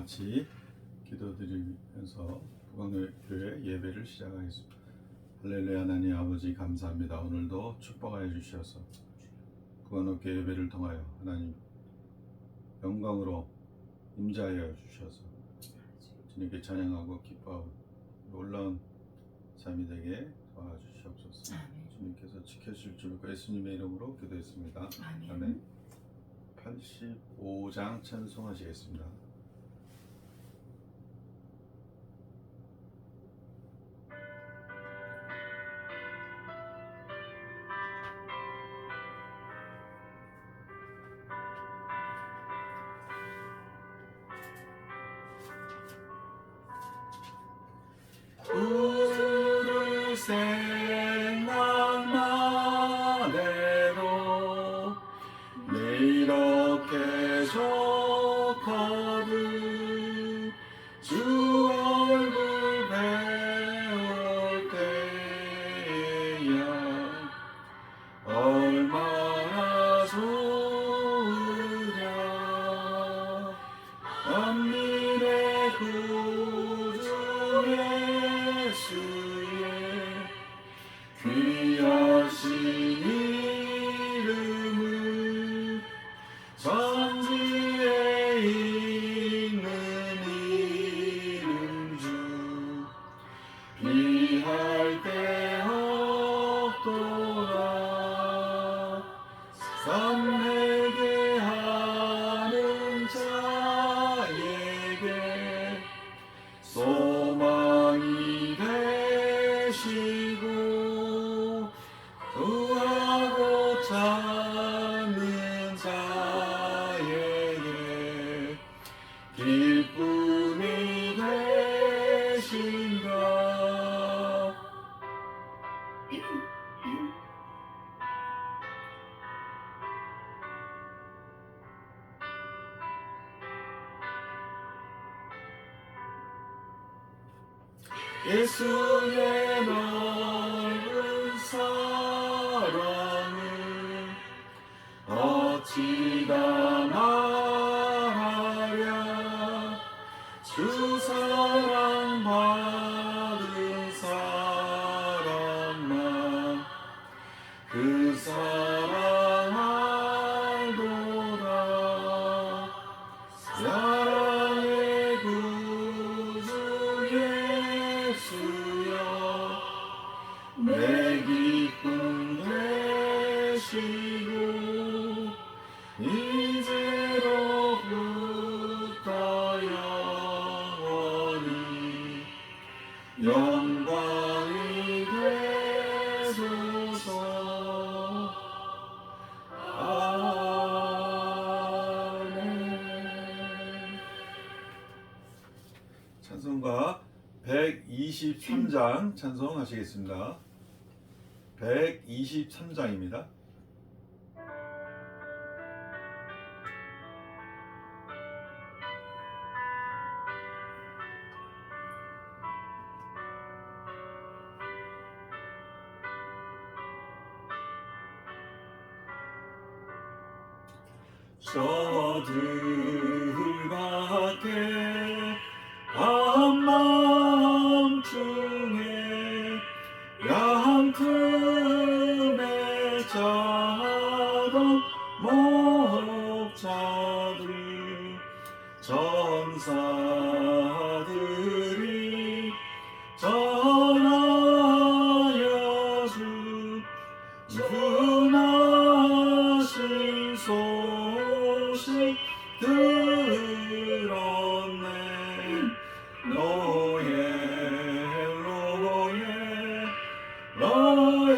같이 기도드리면서 북광교회 예배를 시작하겠습니다. 할렐루야. 하나님 아버지 감사합니다. 오늘도 축복하여 주셔서 북광교회 예배를 통하여 하나님 영광으로 임재하여 주셔서 주님께 찬양하고 기뻐하고 놀라운 삶이 되게 도와주시옵소서. 주님께서 지켜주실 줄 믿고 예수님의 이름으로 기도했습니다. 아멘. 85장 찬송하시겠습니다. 구를 생각만 해도 내 이렇게 좋거든. 주 얼굴 배울 때야 얼마나 좋으랴. 만민의 구주 예수의 귀하신 이름은 천지에 있는 이름 중 비할 데 없도다. 삼매게 하는 자에게 소망이 되시고 구하고 찾는 자에게 기쁨이 되신다. 예수의 넓은 사랑을 어찌 다 말하랴. 주 사랑 받은 사람만 그 사랑 알도다. 사랑의 구주 예수여 내 기쁨 되시고 이제로부터 영원히 영광이 되소서. 아멘. 찬송가 123장 찬송하시겠습니다. 123장입니다. 저들 밖에 한밤중에 양 틈에 자던 목자들 전사들이 전하여 준 은하신 소식 들었네. 로에 로에 로에 로에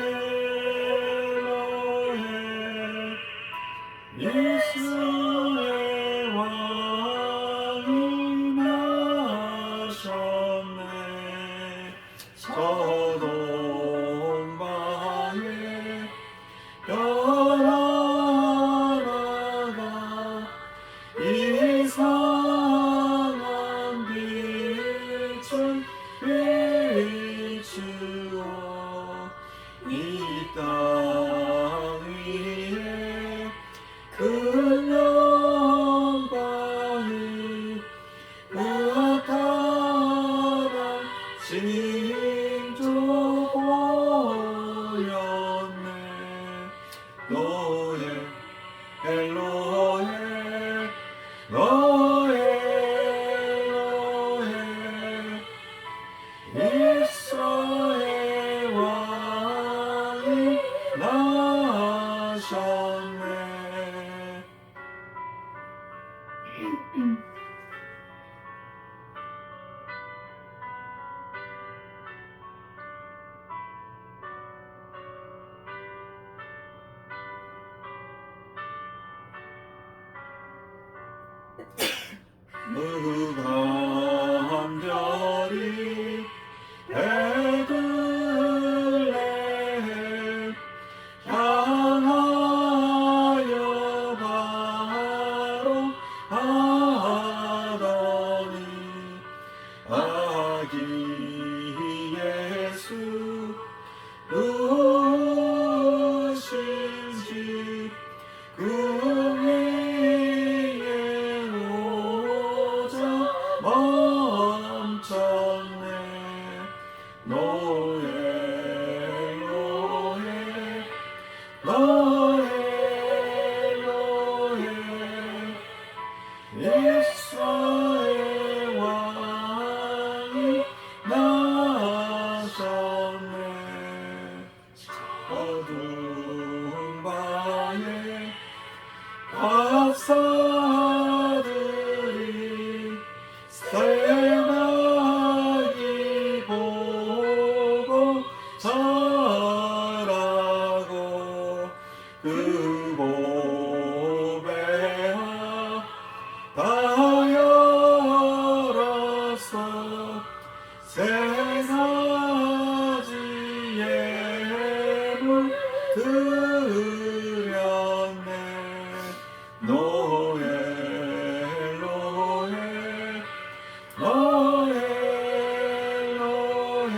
예수의 왕이 나셨네. 서동방에 별 하나가 이상한 빛을 비추어 이 땅 위에 그 엘로헤 엘로헤 엘로헤 엘로헤 이스라엘 왕이 나셨네. 무감한 별이 베들레헴 향하여 바로하더니 아기 예수 누구신지 그 위에 오자 멈췄네. 노예 노예 노예 노예 이스라엘 왕이 나셨네. 어두운 밤에 과학사들이 새나기 보고 자라고 그 보배하 다 열었어 새 가지에 물 들였네. 노예 노예 노예 노예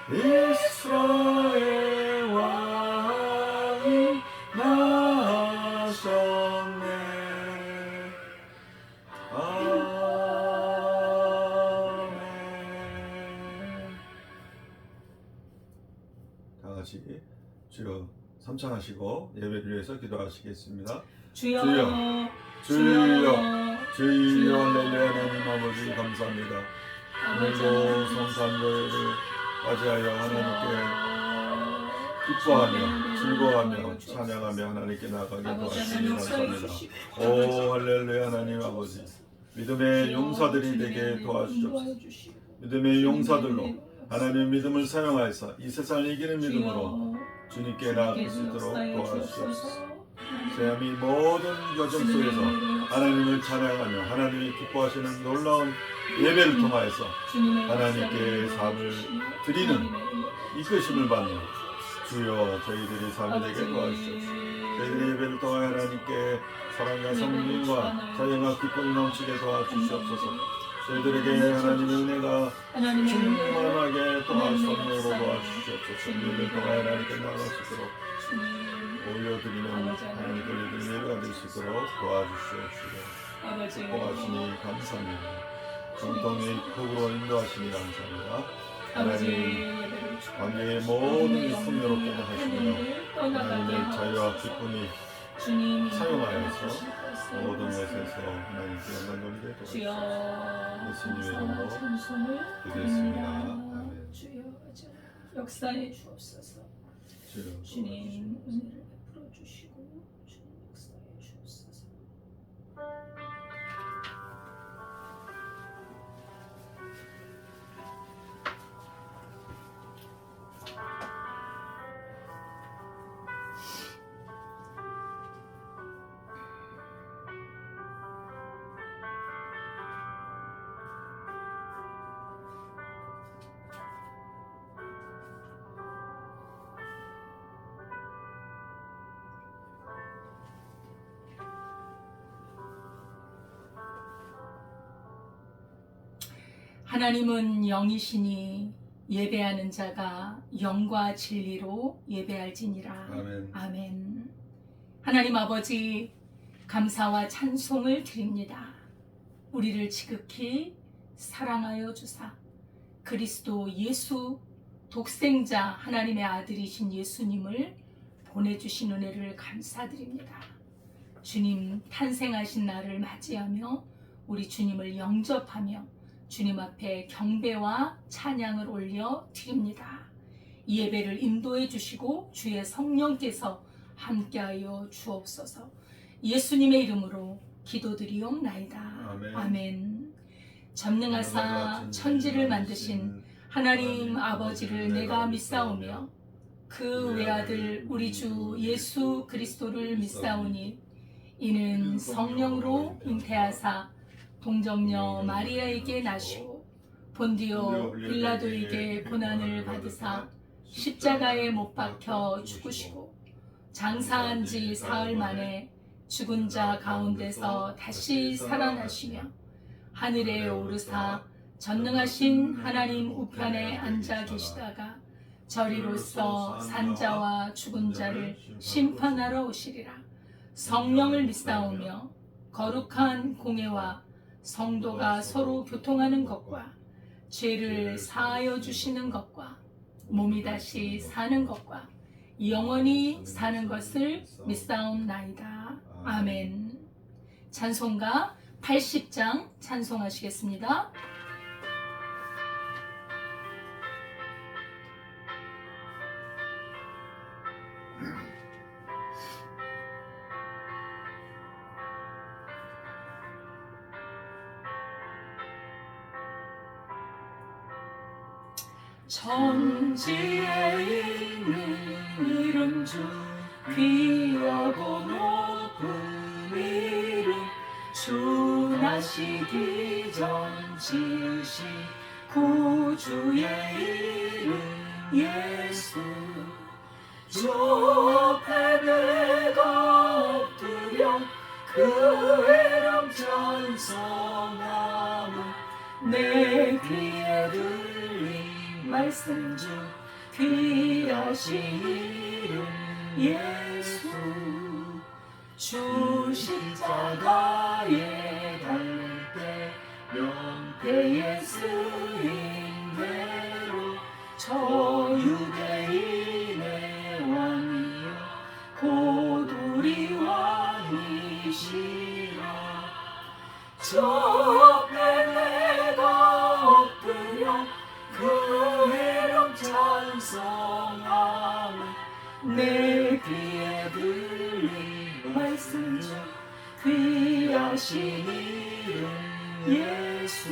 이스라엘 왕이 나셨네. 아멘. 다 같이 주여 삼창하시고 예배를 위해서 기도하시겠습니다. 주여 주여 주여 주여 할렐루야. 하나님 아버지 감사합니다. 오늘도 성탄절을 맞이하여 하나님께 기뻐하며 즐거워하며 찬양하며 하나님께 나아가게 도와주시니 감사합니다. 오 할렐루야. 하나님 아버지 믿음의 용사들이 되게 도와주옵소서. 믿음의 용사들로 하나님의 믿음을 사용하여서 이 세상을 이기는 믿음으로 주님께 나아갈 수 있도록 도와주시옵소서. 세상의 모든 여정 속에서 하나님을 찬양하며 하나님이 기뻐하시는 놀라운 예배를 통하여서 하나님께 삶을 드리는 이끄심을 받는 주여 저희들이 삶이 되게 도와주시옵소서. 저희들의 예배를 통하여 하나님께 사랑과 성령과 자연과 기쁨이 넘치게 도와주시옵소서. 저희들에게 하나님의 은혜가 충만하게 도와주시옵소서. 도와주시옵소서. 예배를 통하여 하나님께 나아갈 수 있도록 올려드리는 하나님 돌려드리는 예배가 될 수 있도록 도와주시옵소서. 축복하시니 감사합니다. 정통의 폭으로 인도하시니 감사합니다. 하나님 관계의 모든 풍요롭게 하시며 하나님의 자유와 기쁨이 사용하여서 모든 것에서 하나님께 영광 돌리게 도와주시옵소서. 예수님의 이름으로 기도했습니다. 아멘. 주여 역사해 주옵소서. 주님 은혜를 베풀어 주시고 주님 역사해 주옵소서. 하나님은 영이시니 예배하는 자가 영과 진리로 예배할지니라. 아멘. 아멘. 하나님 아버지 감사와 찬송을 드립니다. 우리를 지극히 사랑하여 주사 그리스도 예수 독생자 하나님의 아들이신 예수님을 보내주신 은혜를 감사드립니다. 주님 탄생하신 날을 맞이하며 우리 주님을 영접하며 주님 앞에 경배와 찬양을 올려 드립니다. 이 예배를 인도해 주시고 주의 성령께서 함께하여 주옵소서. 예수님의 이름으로 기도드리옵나이다. 아멘. 아멘. 전능하사 천지를 만드신 하나님 아버지를 내가 믿사오며 그 외아들 우리 주 예수 그리스도를 믿사오니 이는 성령으로 잉태하사 동정녀 마리아에게 나시고 본디오 빌라도에게 고난을 받으사 십자가에 못 박혀 죽으시고 장사한 지 사흘 만에 죽은 자 가운데서 다시 살아나시며 하늘에 오르사 전능하신 하나님 우편에 앉아 계시다가 저리로서 산자와 죽은 자를 심판하러 오시리라. 성령을 믿사오며 거룩한 공예와 성도가 서로 교통하는 것과 죄를 사하여 주시는 것과 몸이 다시 사는 것과 영원히 사는 것을 믿사옵나이다. 아멘. 찬송가 80장 찬송하시겠습니다. 천지에 있는 이름 중 귀하고 높은 이름 주 나시기 전 지으신 구주의 이름 예수 주 앞에 내가 엎드려 그 이름 찬송하며 내 귀에 들린 말씀 중 귀하신 이름 예수 주 십자가에 달릴 때 명패에 쓰인 대로 저 유대인의 왕이여 곧 우리 왕이시라 저 앞에 내가 엎드려 그 이름 찬송하며 내 귀에 들린 말씀 중 귀하신 이름 예수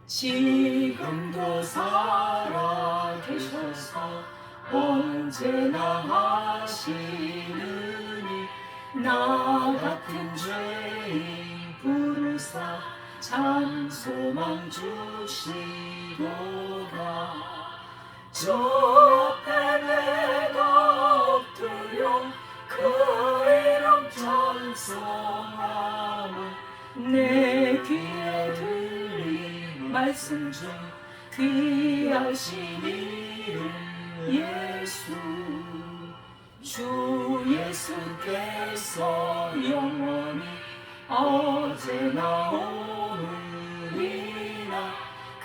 지금도 살아계셔서 언제나 하시느니 나 같은 죄인 부르사 참 소망 주시도다 저 앞에 내가 엎드려 그 이름 찬송하며 내 귀에 들린 말씀 중 귀하신 이름 예수 주 예수께서 영원히 어제나 오늘이나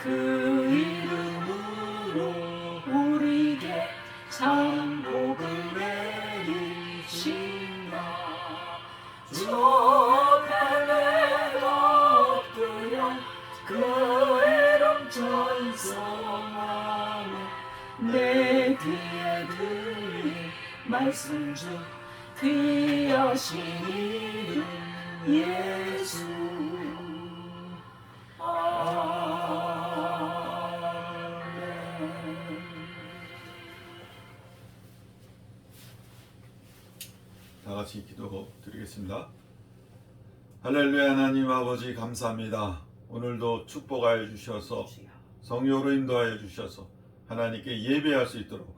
그 이름으로 우리에게 참 복을 내리신다 저 앞에 내가 엎드려 그 이름 찬송하며 내 귀에 들린 말씀 중 귀하신 이름 예수 아멘. 다 같이 기도 드리겠습니다. 할렐루야. 하나님 아버지 감사합니다. 오늘도 축복하여 주셔서 성령으로 인도하여 주셔서 하나님께 예배할 수 있도록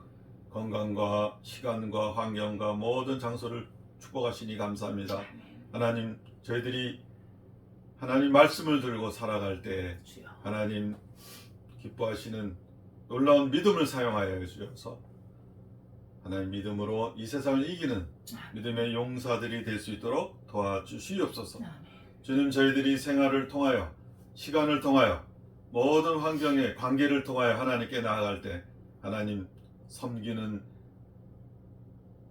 건강과 시간과 환경과 모든 장소를 축복하시니 감사합니다. 하나님, 저희들이 하나님 말씀을 들고 살아갈 때 하나님 기뻐하시는 놀라운 믿음을 사용하여 주셔서 하나님 믿음으로 이 세상을 이기는 믿음의 용사들이 될 수 있도록 도와주시옵소서. 주님, 저희들이 생활을 통하여 시간을 통하여 모든 환경에 관계를 통하여 하나님께 나아갈 때 하나님 섬기는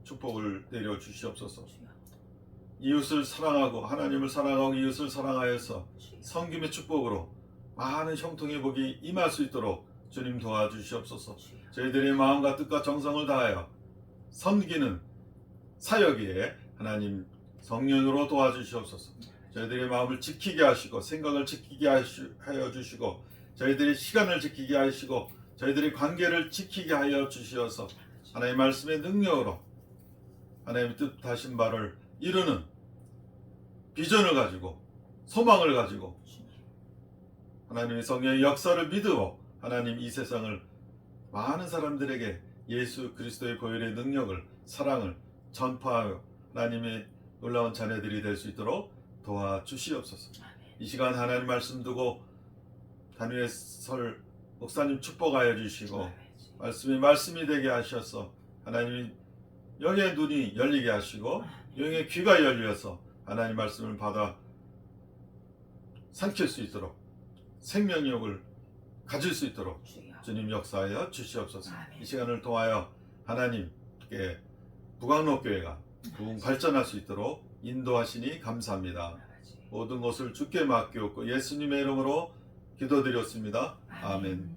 축복을 내려 주시옵소서. 이웃을 사랑하고 하나님을 사랑하고 이웃을 사랑하여서 섬김의 축복으로 많은 형통의 복이 임할 수 있도록 주님 도와주시옵소서. 저희들의 마음과 뜻과 정성을 다하여 섬기는 사역에 하나님 성령으로 도와주시옵소서. 저희들의 마음을 지키게 하시고 생각을 지키게 하여 주시고 저희들의 시간을 지키게 하시고 저희들의 관계를 지키게 하여 주시어서 하나님의 말씀의 능력으로 하나님의 뜻하신 바를 이루는 비전을 가지고 소망을 가지고 하나님의 성령의 역사를 믿으고 하나님 이 세상을 많은 사람들에게 예수 그리스도의 보혈의 능력을 사랑을 전파하여 하나님의 놀라운 자녀들이 될 수 있도록 도와주시옵소서. 이 시간 하나님 말씀 두고 단위의설 목사님 축복하여 주시고 말씀이 되게 하셔서 하나님이 영의 눈이 열리게 하시고 영의 귀가 열려서 하나님 말씀을 받아 삼킬 수 있도록 생명력을 가질 수 있도록 주님 역사하여 주시옵소서. 이 시간을 통하여 하나님께 부강로교회가 부흥 발전할 수 있도록 인도하시니 감사합니다. 모든 것을 주께 맡기옵고 예수님의 이름으로 기도드렸습니다. 아멘.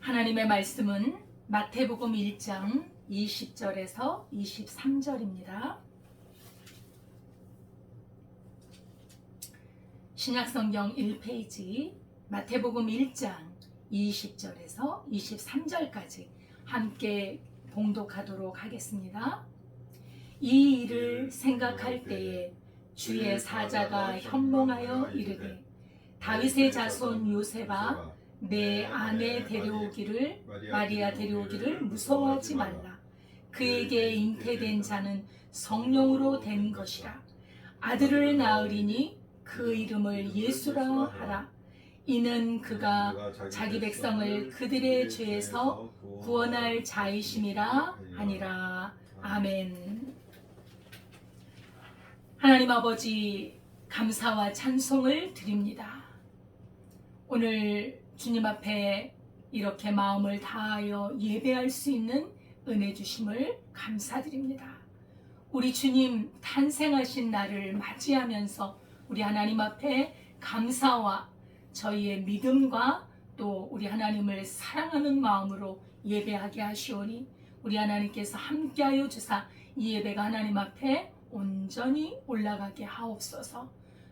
하나님의 말씀은 마태복음 1장 20절에서 23절입니다. 신약성경 1페이지 마태복음 1장 20절에서 23절까지 함께 봉독하도록 하겠습니다. 이 일을 생각할 때에 주의 사자가 현몽하여 이르되 다윗의 자손 요셉아 내 아내 데려오기를 마리아 데려오기를 무서워하지 말라. 그에게 잉태된 자는 성령으로 된 것이라. 아들을 낳으리니 그 이름을 예수라 하라. 이는 그가 자기 백성을 그들의 죄에서 구원할 자이심이라 하니라. 아멘. 하나님 아버지, 감사와 찬송을 드립니다. 오늘 주님 앞에 이렇게 마음을 다하여 예배할 수 있는 은혜 주심을 감사드립니다. 우리 주님 탄생하신 날을 맞이하면서 우리 하나님 앞에 감사와 저희의 믿음과 또 우리 하나님을 사랑하는 마음으로 예배하게 하시오니 우리 하나님께서 함께하여 주사 이 예배가 하나님 앞에 온전히 올라가게 하옵소서.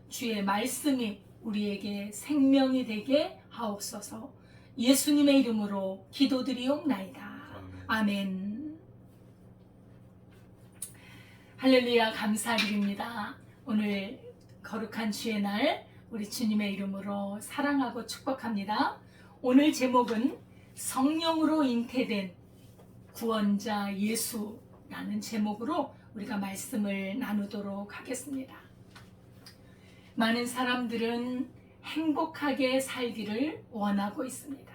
주의 말씀이 우리에게 생명이 되게 하옵소서. 예수님의 이름으로 기도드리옵나이다. 아멘. 할렐루야, 감사드립니다. 오늘 거룩한 주의 날 우리 주님의 이름으로 사랑하고 축복합니다. 오늘 제목은 성령으로 잉태된 구원자 예수라는 제목으로 우리가 말씀을 나누도록 하겠습니다. 많은 사람들은 행복하게 살기를 원하고 있습니다.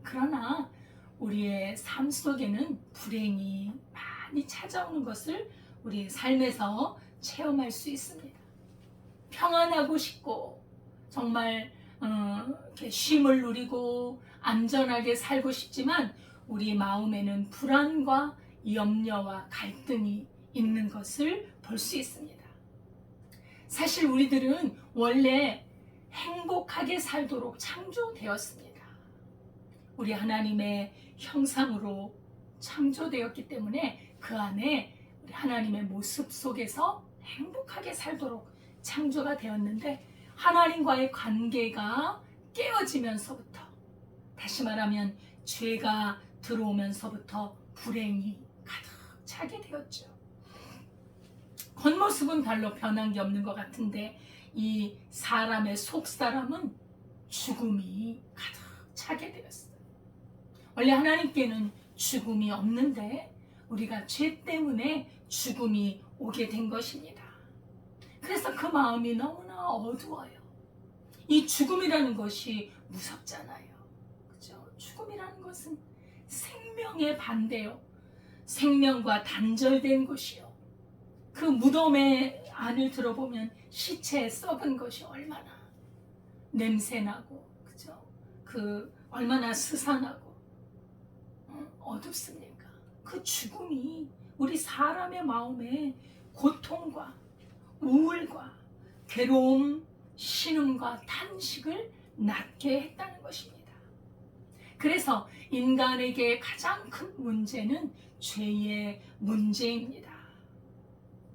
그러나 우리의 삶 속에는 불행이 많이 찾아오는 것을 우리의 삶에서 체험할 수 있습니다. 평안하고 싶고 정말 이렇게 쉼을 누리고 안전하게 살고 싶지만 우리 마음에는 불안과 염려와 갈등이 있는 것을 볼 수 있습니다. 사실 우리들은 원래 행복하게 살도록 창조되었습니다. 우리 하나님의 형상으로 창조되었기 때문에 그 안에 우리 하나님의 모습 속에서 행복하게 살도록 창조가 되었는데 하나님과의 관계가 깨어지면서부터, 다시 말하면 죄가 들어오면서부터 불행이 가득 차게 되었죠. 겉모습은 별로 변한 게 없는 것 같은데 이 사람의 속사람은 죽음이 가득 차게 되었어요. 원래 하나님께는 죽음이 없는데 우리가 죄 때문에 죽음이 오게 된 것입니다. 그래서 그 마음이 너무나 어두워요. 이 죽음이라는 것이 무섭잖아요. 그죠? 죽음이라는 것은 생명의 반대요. 생명과 단절된 것이요. 그 무덤의 안을 들어보면 시체에 썩은 것이 얼마나 냄새나고, 그죠? 그 얼마나 스산하고 어둡습니까? 그 죽음이 우리 사람의 마음에 고통과 우울과 괴로움, 신음과 탄식을 낳게 했다는 것입니다. 그래서 인간에게 가장 큰 문제는 죄의 문제입니다.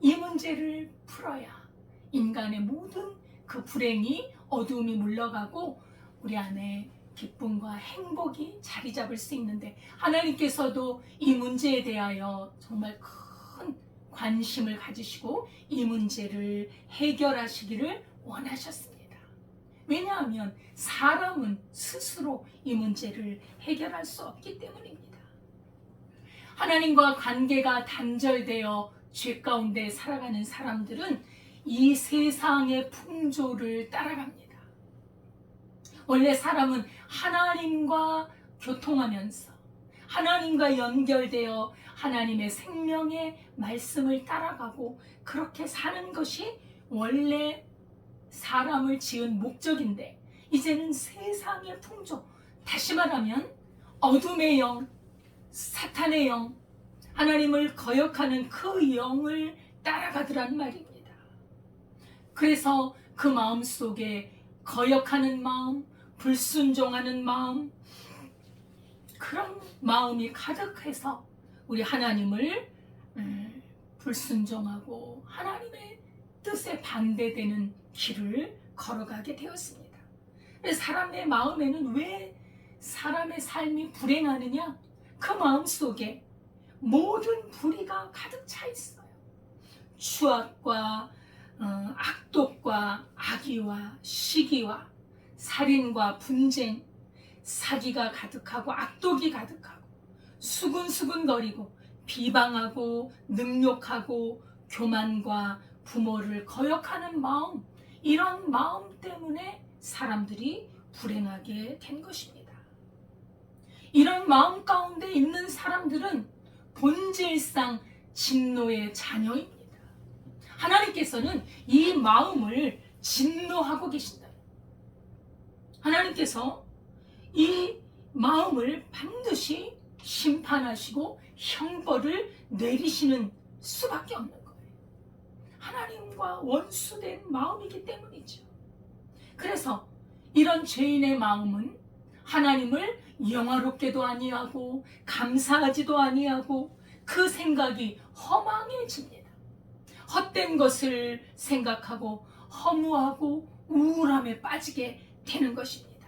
이 문제를 풀어야 인간의 모든 그 불행이, 어두움이 물러가고 우리 안에 기쁨과 행복이 자리 잡을 수 있는데, 하나님께서도 이 문제에 대하여 정말 큰 관심을 가지시고 이 문제를 해결하시기를 원하셨습니다. 왜냐하면 사람은 스스로 이 문제를 해결할 수 없기 때문입니다. 하나님과 관계가 단절되어 죄 가운데 살아가는 사람들은 이 세상의 풍조를 따라갑니다. 원래 사람은 하나님과 교통하면서 하나님과 연결되어 하나님의 생명의 말씀을 따라가고 그렇게 사는 것이 원래 사람을 지은 목적인데, 이제는 세상의 풍조, 다시 말하면 어둠의 영, 사탄의 영, 하나님을 거역하는 그 영을 따라가더란 말입니다. 그래서 그 마음 속에 거역하는 마음, 불순종하는 마음, 그런 마음이 가득해서 우리 하나님을 불순종하고 하나님의 뜻에 반대되는 길을 걸어가게 되었습니다. 사람의 마음에는 왜 사람의 삶이 불행하느냐? 그 마음 속에 모든 불의가 가득 차 있어요. 추악과 악독과 악의와 시기와 살인과 분쟁, 사기가 가득하고 악독이 가득하고 수근수근거리고 비방하고 능욕하고 교만과 부모를 거역하는 마음, 이런 마음 때문에 사람들이 불행하게 된 것입니다. 이런 마음 가운데 있는 사람들은 본질상 진노의 자녀입니다. 하나님께서는 이 마음을 진노하고 계신다. 하나님께서 이 마음을 반드시 심판하시고 형벌을 내리시는 수밖에 없는 거예요. 하나님과 원수된 마음이기 때문이죠. 그래서 이런 죄인의 마음은 하나님을 영화롭게도 아니하고 감사하지도 아니하고 그 생각이 허망해집니다. 헛된 것을 생각하고 허무하고 우울함에 빠지게 되는 것입니다.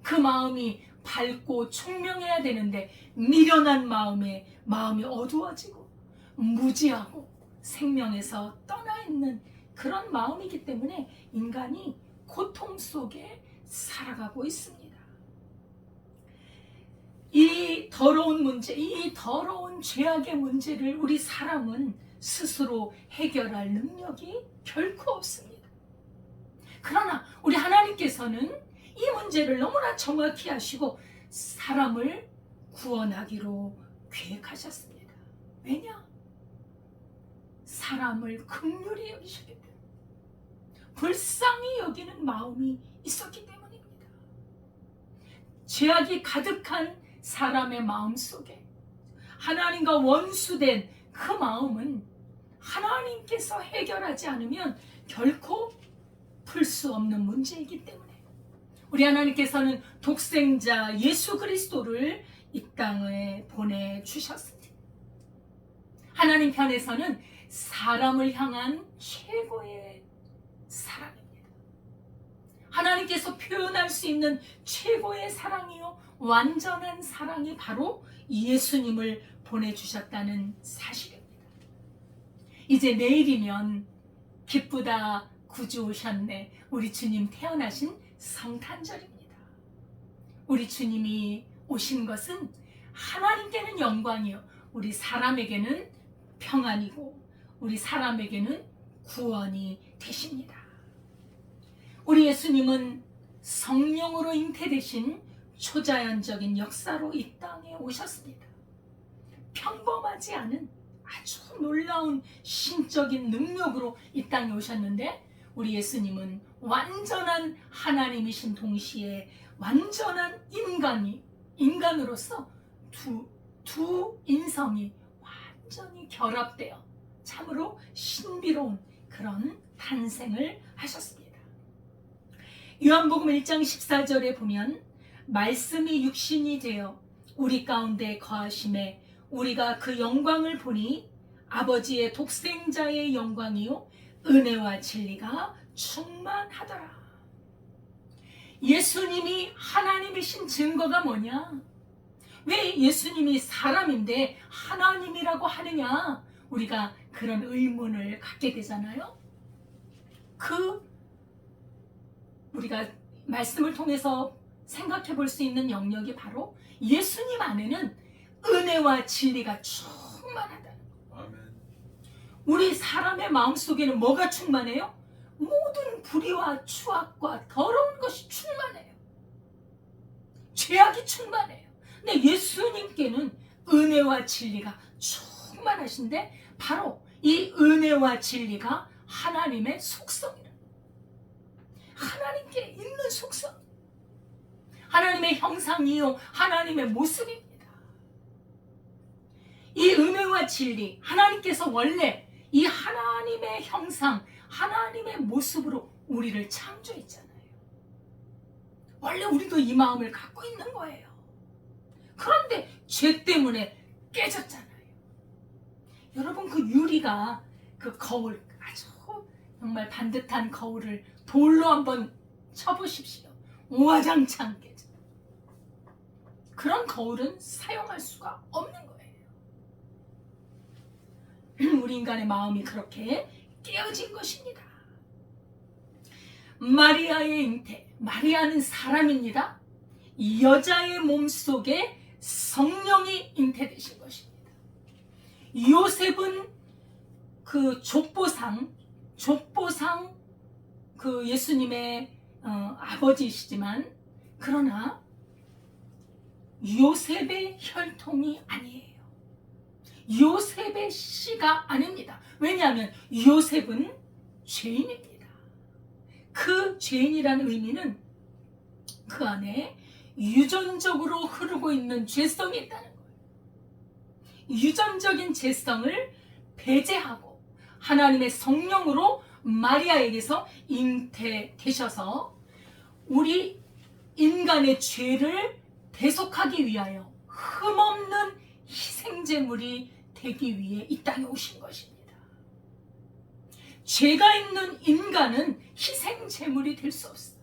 그 마음이 밝고 총명해야 되는데 미련한 마음이 어두워지고 무지하고 생명에서 떠나 있는 그런 마음이기 때문에 인간이 고통 속에 살아가고 있습니다. 이 더러운 문제, 이 더러운 죄악의 문제를 우리 사람은 스스로 해결할 능력이 결코 없습니다. 그러나 우리 하나님께서는 이 문제를 너무나 정확히 아시고 사람을 구원하기로 계획하셨습니다. 왜냐? 사람을 긍휼히 여기셨기 때문에, 불쌍히 여기는 마음이 있었기 때문입니다. 죄악이 가득한 사람의 마음 속에 하나님과 원수된 그 마음은 하나님께서 해결하지 않으면 결코 풀 수 없는 문제이기 때문에 우리 하나님께서는 독생자 예수 그리스도를 이 땅에 보내주셨습니다. 하나님 편에서는 사람을 향한 최고의 사랑입니다. 하나님께서 표현할 수 있는 최고의 사랑이요 완전한 사랑이 바로 예수님을 보내주셨다는 사실입니다. 이제 내일이면 기쁘다 구주 오셨네, 우리 주님 태어나신 성탄절입니다. 우리 주님이 오신 것은 하나님께는 영광이요 우리 사람에게는 평안이고 우리 사람에게는 구원이 되십니다. 우리 예수님은 성령으로 잉태되신 초자연적인 역사로 이 땅에 오셨습니다. 평범하지 않은 아주 놀라운 신적인 능력으로 이 땅에 오셨는데 우리 예수님은 완전한 하나님이신 동시에 완전한 인간으로서 두 인성이 완전히 결합되어 참으로 신비로운 그런 탄생을 하셨습니다. 요한복음 1장 14절에 보면 말씀이 육신이 되어 우리 가운데 거하심에 우리가 그 영광을 보니 아버지의 독생자의 영광이요 은혜와 진리가 충만하더라. 예수님이 하나님이신 증거가 뭐냐? 왜 예수님이 사람인데 하나님이라고 하느냐? 우리가 그런 의문을 갖게 되잖아요. 우리가 말씀을 통해서 생각해 볼 수 있는 영역이 바로 예수님 안에는 은혜와 진리가 충만하다는 거예요. 아멘. 우리 사람의 마음속에는 뭐가 충만해요? 모든 불의와 추악과 더러운 것이 충만해요. 죄악이 충만해요. 근데 예수님께는 은혜와 진리가 충만하신데 바로 이 은혜와 진리가 하나님의 속성이라는 거예요. 하나님께 있는 속성, 하나님의 형상이요 하나님의 모습입니다. 이 은혜와 진리, 하나님께서 원래 이 하나님의 형상, 하나님의 모습으로 우리를 창조했잖아요. 원래 우리도 이 마음을 갖고 있는 거예요. 그런데 죄 때문에 깨졌잖아요. 여러분, 그 유리가, 그 거울, 아주 정말 반듯한 거울을 돌로 한번 쳐보십시오. 우와장창 깨져. 그런 거울은 사용할 수가 없는 거예요. 우리 인간의 마음이 그렇게 깨어진 것입니다. 마리아의 잉태, 마리아는 사람입니다. 여자의 몸속에 성령이 잉태되신 것입니다. 요셉은 그 족보상 그 예수님의 아버지이시지만 그러나 요셉의 혈통이 아니에요. 요셉의 씨가 아닙니다. 왜냐하면 요셉은 죄인입니다. 그 죄인이라는 의미는 그 안에 유전적으로 흐르고 있는 죄성이 있다는 거예요. 유전적인 죄성을 배제하고 하나님의 성령으로 마리아에게서 잉태되셔서 우리 인간의 죄를 대속하기 위하여 흠없는 희생제물이 되기 위해 이 땅에 오신 것입니다. 죄가 있는 인간은 희생제물이 될 수 없어요.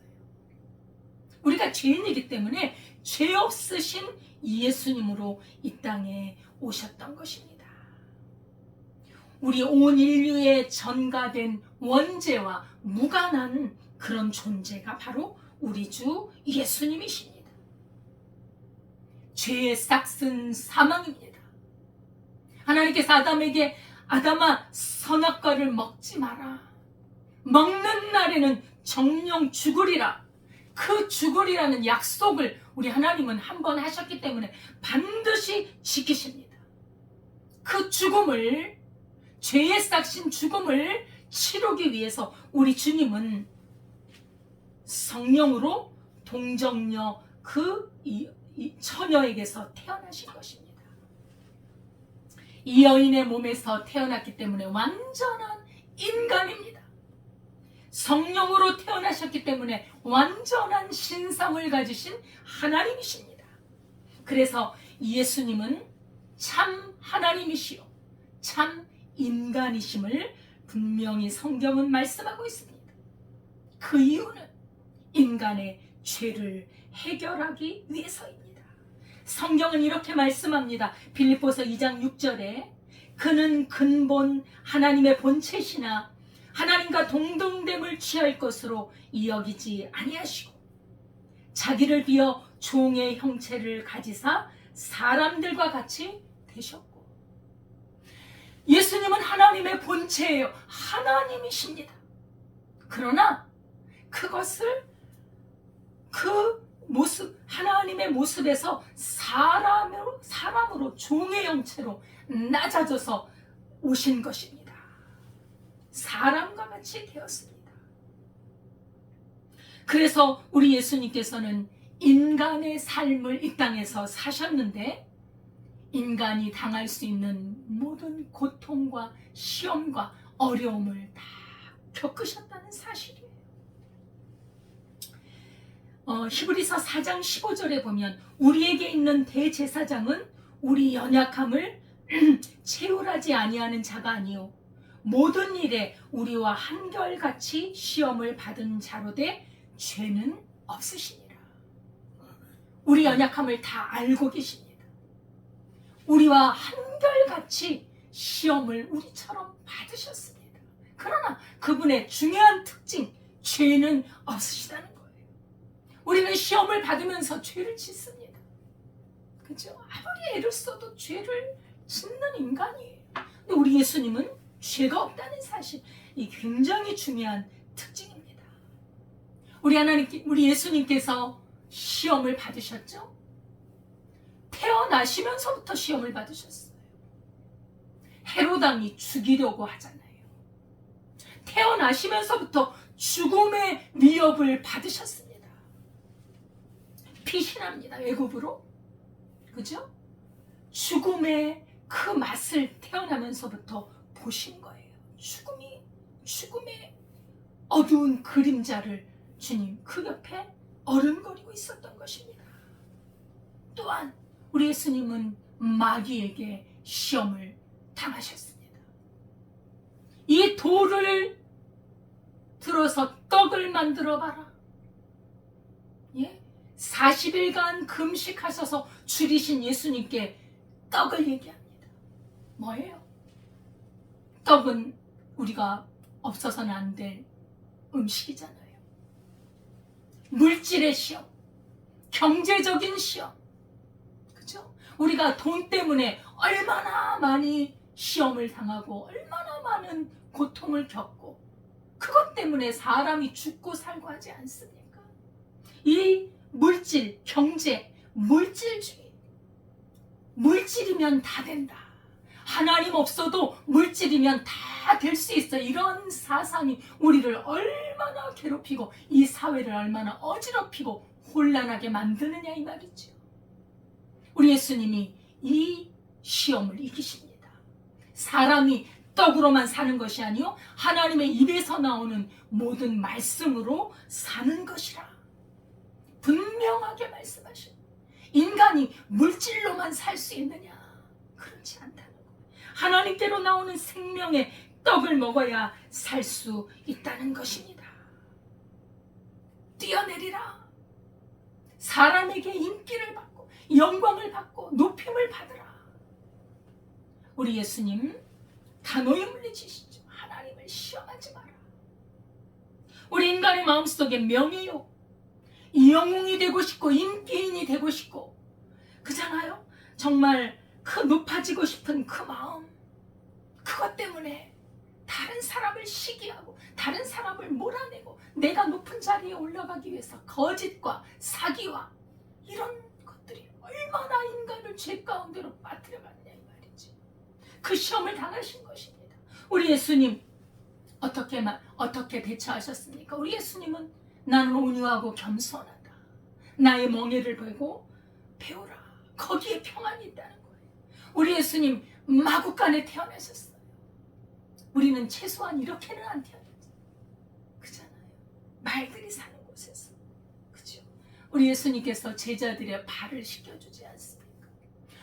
우리가 죄인이기 때문에 죄 없으신 예수님으로 이 땅에 오셨던 것입니다. 우리 온 인류에 전가된 원죄와 무관한 그런 존재가 바로 우리 주 예수님이십니다. 죄의 싹은 사망입니다. 하나님께서 아담에게 아담아 선악과를 먹지 마라. 먹는 날에는 정령 죽으리라. 그 죽으리라는 약속을 우리 하나님은 한 번 하셨기 때문에 반드시 지키십니다. 그 죽음을, 죄의 싹신 죽음을 치르기 위해서 우리 주님은 성령으로 동정녀 이 처녀에게서 태어나신 것입니다. 이 여인의 몸에서 태어났기 때문에 완전한 인간입니다. 성령으로 태어나셨기 때문에 완전한 신성을 가지신 하나님이십니다. 그래서 예수님은 참 하나님이시요 참 인간이심을 분명히 성경은 말씀하고 있습니다. 그 이유는 인간의 죄를 해결하기 위해서입니다. 성경은 이렇게 말씀합니다. 빌립보서 2장 6절에 그는 근본 하나님의 본체시나 하나님과 동등됨을 취할 것으로 여기지 아니하시고 자기를 비어 종의 형체를 가지사 사람들과 같이 되셨고, 예수님은 하나님의 본체예요. 하나님이십니다. 그러나 그것을 그 모습, 하나님의 모습에서 사람으로 종의 형체로 낮아져서 오신 것입니다. 사람과 같이 되었습니다. 그래서 우리 예수님께서는 인간의 삶을 이 땅에서 사셨는데 인간이 당할 수 있는 모든 고통과 시험과 어려움을 다 겪으셨다는 사실이에요. 히브리서 4장 15절에 보면 우리에게 있는 대제사장은 우리 연약함을 채울하지 아니하는 자가 아니요 모든 일에 우리와 한결같이 시험을 받은 자로되 죄는 없으시니라. 우리 연약함을 다 알고 계십니다. 우리와 한결같이 시험을 우리처럼 받으셨습니다. 그러나 그분의 중요한 특징, 죄는 없으시다는 거예요. 우리는 시험을 받으면서 죄를 짓습니다. 그죠? 아무리 애를 써도 죄를 짓는 인간이에요. 근데 우리 예수님은 죄가 없다는 사실, 이 굉장히 중요한 특징입니다. 우리 예수님께서 시험을 받으셨죠? 태어나시면서부터 시험을 받으셨어요. 헤로당이 죽이려고 하잖아요. 태어나시면서부터 죽음의 위협을 받으셨습니다. 피신합니다. 애굽으로. 그죠? 죽음의 그 맛을 태어나면서부터 보신 거예요. 죽음의 어두운 그림자를 주님 그 옆에 어른거리고 있었던 것입니다. 또한 우리 예수님은 마귀에게 시험을 당하셨습니다. 이 돌을 들어서 떡을 만들어 봐라. 예? 40일간 금식하셔서 줄이신 예수님께 떡을 얘기합니다. 뭐예요? 떡은 우리가 없어서는 안 될 음식이잖아요. 물질의 시험, 경제적인 시험, 그죠? 우리가 돈 때문에 얼마나 많이 시험을 당하고 얼마나 많은 고통을 겪고 그것 때문에 사람이 죽고 살고 하지 않습니까? 이 물질, 경제, 물질주의, 물질이면 다 된다. 하나님 없어도 물질이면 다 될 수 있어. 이런 사상이 우리를 얼마나 괴롭히고 이 사회를 얼마나 어지럽히고 혼란하게 만드느냐 이 말이죠. 우리 예수님이 이 시험을 이기십니다. 사람이 떡으로만 사는 것이 아니요 하나님의 입에서 나오는 모든 말씀으로 사는 것이라 분명하게 말씀하시고, 인간이 물질로만 살 수 있느냐? 그렇지 않다는 거예요. 하나님께로 나오는 생명의 떡을 먹어야 살 수 있다는 것입니다. 뛰어내리라. 사람에게 인기를 받고 영광을 받고 높임을 받으라. 우리 예수님 단호히 물리치시죠. 하나님을 시험하지 마라. 우리 인간의 마음속에 명예욕, 영웅이 되고 싶고 인기인이 되고 싶고 그잖아요. 정말 그 높아지고 싶은 그 마음, 그것 때문에 다른 사람을 시기하고 다른 사람을 몰아내고 내가 높은 자리에 올라가기 위해서 거짓과 사기와 이런 것들이 얼마나 인간을 죄 가운데로 빠뜨려갔냐 이 말이지. 그 시험을 당하신 것입니다. 우리 예수님 어떻게 대처하셨습니까? 우리 예수님은 나는 온유하고 겸손하다. 나의 멍에를 베고 배우라. 거기에 평안이 있다는 거예요. 우리 예수님 마구간에 태어나셨어요. 우리는 최소한 이렇게는 안 태어났죠. 그잖아요. 말들이 사는 곳에서. 그죠? 우리 예수님께서 제자들의 발을 씻겨주지 않습니까?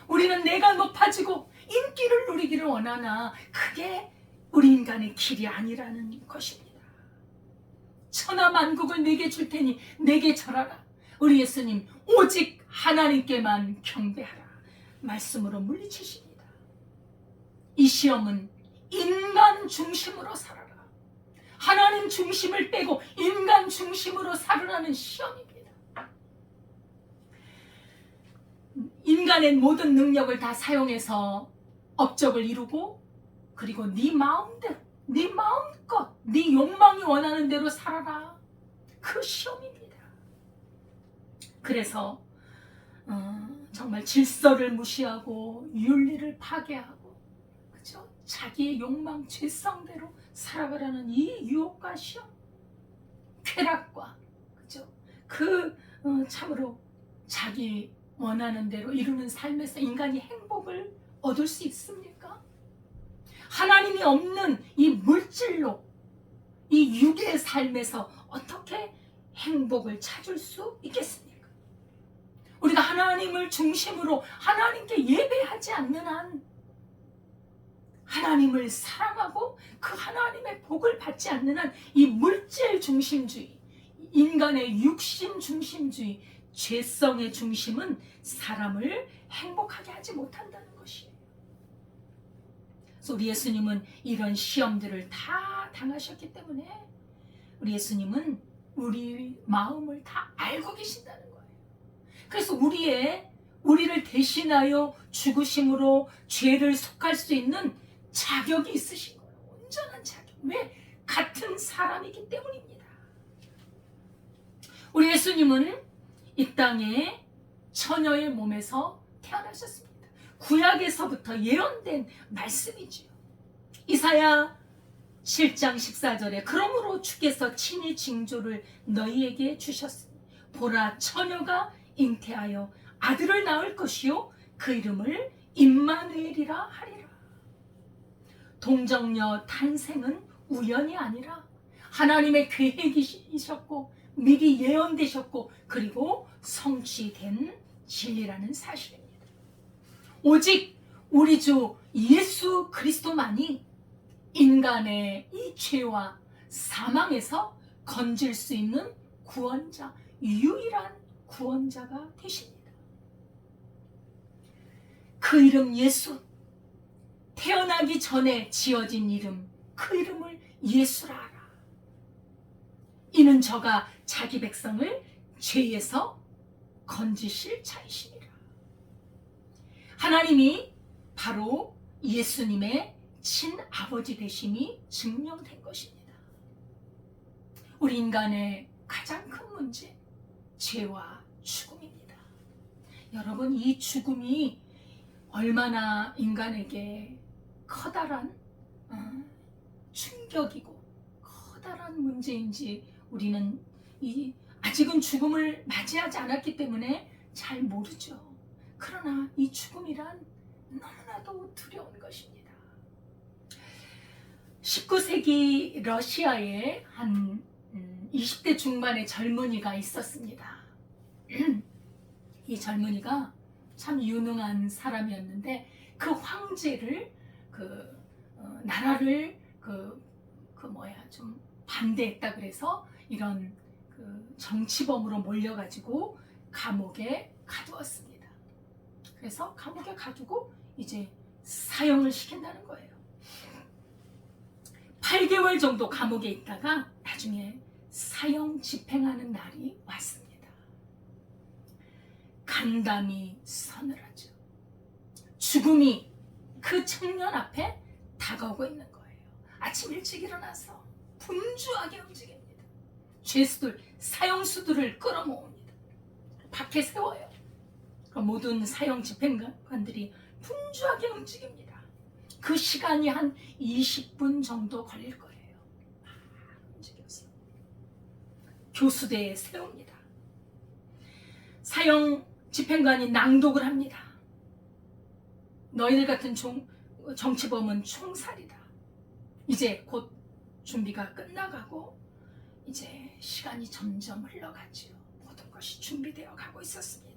우리는 내가 높아지고 인기를 누리기를 원하나 그게 우리 인간의 길이 아니라는 것입니다. 천하 만국을 내게 줄 테니 내게 절하라. 우리 예수님 오직 하나님께만 경배하라 말씀으로 물리치십니다. 이 시험은 인간 중심으로 살아라. 하나님 중심을 빼고 인간 중심으로 살으라는 시험입니다. 인간의 모든 능력을 다 사용해서 업적을 이루고 그리고 네 마음대로 네 마음껏 네 욕망이 원하는 대로 살아라. 그 시험입니다. 그래서 정말 질서를 무시하고 윤리를 파괴하고 그죠? 자기의 욕망 죄성대로 살아가라는 이 유혹과 시험, 쾌락과 그죠? 참으로 자기 원하는 대로 이루는 삶에서 인간이 행복을 얻을 수 있습니까? 하나님이 없는 이 물질로 이 육의 삶에서 어떻게 행복을 찾을 수 있겠습니까? 우리가 하나님을 중심으로 하나님께 예배하지 않는 한 하나님을 사랑하고 그 하나님의 복을 받지 않는 한 이 물질 중심주의, 인간의 육신 중심주의, 죄성의 중심은 사람을 행복하게 하지 못한다는 것이에요. 그래서 우리 예수님은 이런 시험들을 다 당하셨기 때문에 우리 예수님은 우리 마음을 다 알고 계신다는 거예요. 그래서 우리를 대신하여 죽으심으로 죄를 속할 수 있는 자격이 있으신 거예요. 온전한 자격. 왜? 같은 사람이기 때문입니다. 우리 예수님은 이 땅에 처녀의 몸에서 태어나셨습니다. 구약에서부터 예언된 말씀이지요. 이사야 7장 14절에 그러므로 주께서 친히 징조를 너희에게 주셨으니 보라 처녀가 잉태하여 아들을 낳을 것이요 그 이름을 임마누엘이라 하리라. 동정녀 탄생은 우연이 아니라 하나님의 계획이셨고 미리 예언되셨고 그리고 성취된 진리라는 사실입니다. 오직 우리 주 예수 그리스도만이 인간의 이 죄와 사망에서 건질 수 있는 구원자, 유일한 구원자가 되십니다. 그 이름 예수, 태어나기 전에 지어진 이름, 그 이름을 예수라 하라. 이는 저가 자기 백성을 죄에서 건지실 자이시니라. 하나님이 바로 예수님의 친아버지 되심이 증명된 것입니다. 우리 인간의 가장 큰 문제, 죄와 죽음입니다. 여러분, 이 죽음이 얼마나 인간에게 커다란 충격이고 커다란 문제인지 우리는 아직은 죽음을 맞이하지 않았기 때문에 잘 모르죠. 그러나 이 죽음이란 너무나도 두려운 것입니다. 19세기 러시아에 한 20대 중반의 젊은이가 있었습니다. 이 젊은이가 참 유능한 사람이었는데 그 황제를 나라를 좀 반대했다 그래서 이런 정치범으로 몰려가지고 감옥에 가두었습니다. 그래서 감옥에 가두고 이제 사형을 시킨다는 거예요. 8개월 정도 감옥에 있다가 나중에 사형 집행하는 날이 왔습니다. 간담이 서늘하죠. 죽음이 그 청년 앞에 다가오고 있는 거예요. 아침 일찍 일어나서 분주하게 움직입니다. 죄수들, 사형수들을 끌어모읍니다. 밖에 세워요. 모든 사형 집행관들이 분주하게 움직입니다. 그 시간이 한 20분 정도 걸릴 거예요. 움직여서 교수대에 세웁니다. 사형 집행관이 낭독을 합니다. 너희들 같은 정치범은 총살이다. 이제 곧 준비가 끝나가고 이제 시간이 점점 흘러가지요. 모든 것이 준비되어 가고 있었습니다.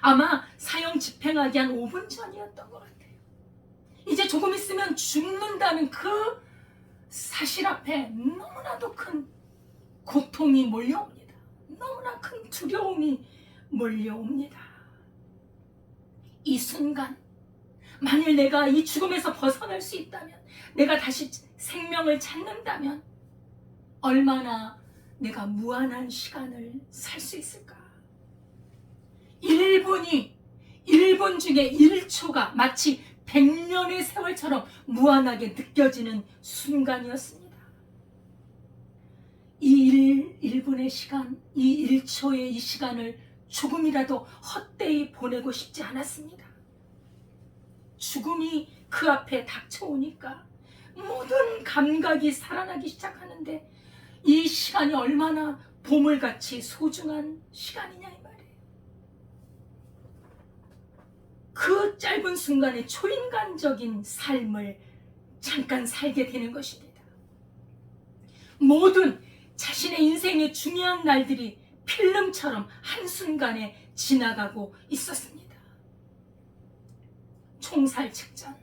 아마 사형 집행하기 한 5분 전이었던 것 같아요. 이제 조금 있으면 죽는다는 그 사실 앞에 너무나도 큰 고통이 몰려옵니다. 너무나 큰 두려움이 몰려옵니다. 이 순간 만일 내가 이 죽음에서 벗어날 수 있다면, 내가 다시 생명을 찾는다면 얼마나 내가 무한한 시간을 살 수 있을까? 1분 중에 1초가 마치 100년의 세월처럼 무한하게 느껴지는 순간이었습니다. 이 1분의 시간, 이 1초의 이 시간을 조금이라도 헛되이 보내고 싶지 않았습니다. 죽음이 그 앞에 닥쳐오니까 모든 감각이 살아나기 시작하는데, 이 시간이 얼마나 보물같이 소중한 시간이냐 이 말이에요. 그 짧은 순간에 초인간적인 삶을 잠깐 살게 되는 것입니다. 모든 자신의 인생의 중요한 날들이 필름처럼 한순간에 지나가고 있었습니다. 총살 직전,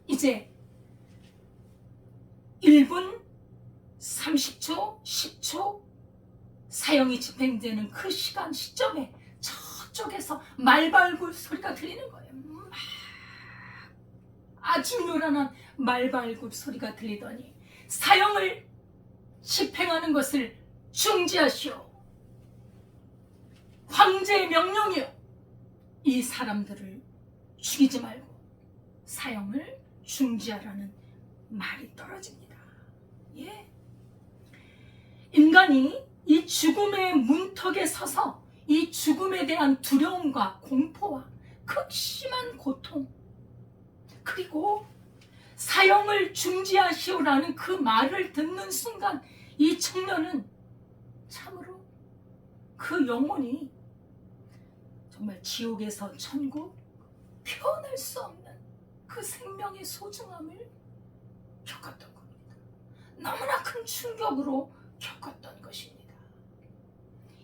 이제 1분 30초, 10초 사형이 집행되는 그 시점에 저쪽에서 말발굽 소리가 들리는 거예요. 아주 요란한 말발굽 소리가 들리더니, 사형을 집행하는 것을 중지하시오. 황제의 명령이요. 이 사람들을 죽이지 말고 사형을 중지하라는 말이 떨어집니다. 예. 인간이 이 죽음의 문턱에 서서 이 죽음에 대한 두려움과 공포와 극심한 고통, 그리고 사형을 중지하시오라는 그 말을 듣는 순간 이 청년은 참으로 그 영혼이 정말 지옥에서 천국, 표현할 수 없는 그 생명의 소중함을 겪었던 겁니다. 너무나 큰 충격으로 겪었던 것입니다.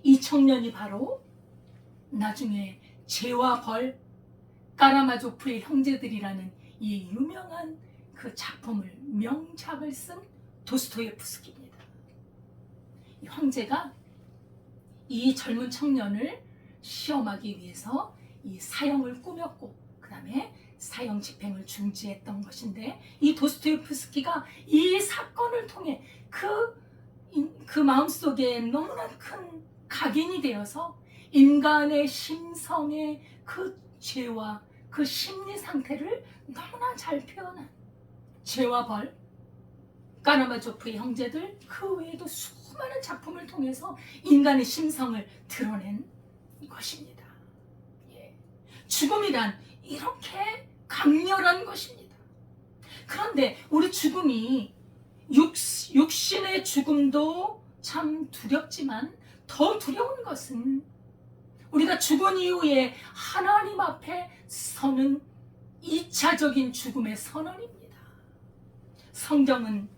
이 청년이 바로 나중에 죄와 벌, 까라마조프의 형제들이라는 이 유명한 그 작품을, 명작을 쓴 도스토예프스키입니다. 이 황제가 이 젊은 청년을 시험하기 위해서 이 사형을 꾸몄고 그 다음에 사형 집행을 중지했던 것인데, 이 도스토예프스키가 이 사건을 통해 그 마음속에 너무나 큰 각인이 되어서 인간의 심성의 그 죄와 그 심리 상태를 너무나 잘 표현한 죄와 벌, 까라마조프의 형제들, 그 외에도 수많은 작품을 통해서 인간의 심성을 드러낸 것입니다. 예. 죽음이란 이렇게 강렬한 것입니다. 그런데 우리 죽음이 육신의 죽음도 참 두렵지만 더 두려운 것은 우리가 죽은 이후에 하나님 앞에 서는 2차적인 죽음의 선언입니다. 성경은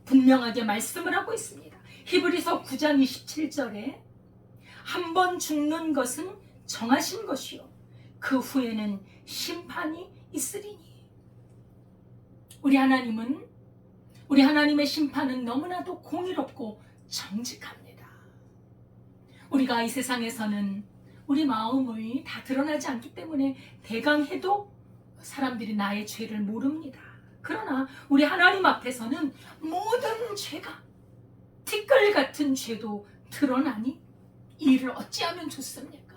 분명하게 말씀을 하고 있습니다. 히브리서 9장 27절에 한 번 죽는 것은 정하신 것이요 그 후에는 심판이 있으리니. 우리 하나님의 심판은 너무나도 공의롭고 정직합니다. 우리가 이 세상에서는 우리 마음이 다 드러나지 않기 때문에 대강해도 사람들이 나의 죄를 모릅니다. 그러나 우리 하나님 앞에서는 모든 죄가, 티끌 같은 죄도 드러나니 이를 어찌하면 좋습니까?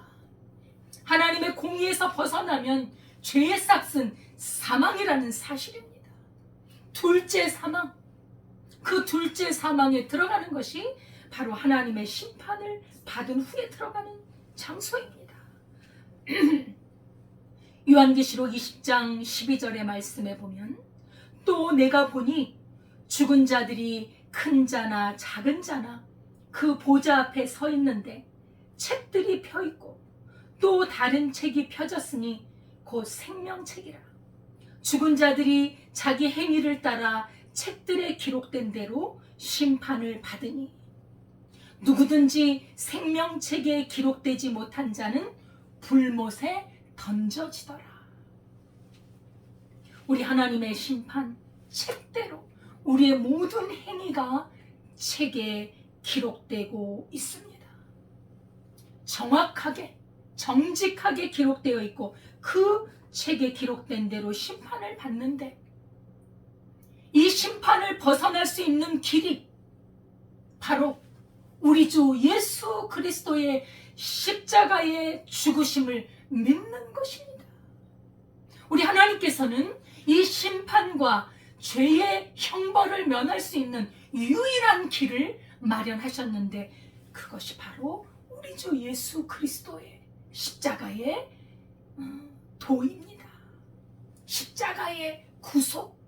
하나님의 공의에서 벗어나면 죄의 싹은 사망이라는 사실입니다. 둘째 사망, 그 둘째 사망에 들어가는 것이 바로 하나님의 심판을 받은 후에 들어가는 장소입니다. 요한계시록 20장 12절의 말씀에 보면, 또 내가 보니 죽은 자들이 큰 자나 작은 자나 그 보좌 앞에 서 있는데 책들이 펴 있고 또 다른 책이 펴졌으니 곧 생명책이라. 죽은 자들이 자기 행위를 따라 책들에 기록된 대로 심판을 받으니 누구든지 생명책에 기록되지 못한 자는 불못에 던져지더라. 우리 하나님의 심판, 책대로 우리의 모든 행위가 책에 기록되고 있습니다. 정확하게 정직하게 기록되어 있고 그 책에 기록된 대로 심판을 받는데, 이 심판을 벗어날 수 있는 길이 바로 우리 주 예수 그리스도의 십자가의 죽으심을 믿는 것입니다. 우리 하나님께서는 이 심판과 죄의 형벌을 면할 수 있는 유일한 길을 마련하셨는데, 그것이 바로 우리 주 예수 그리스도의 십자가의 도입니다. 십자가의 구속.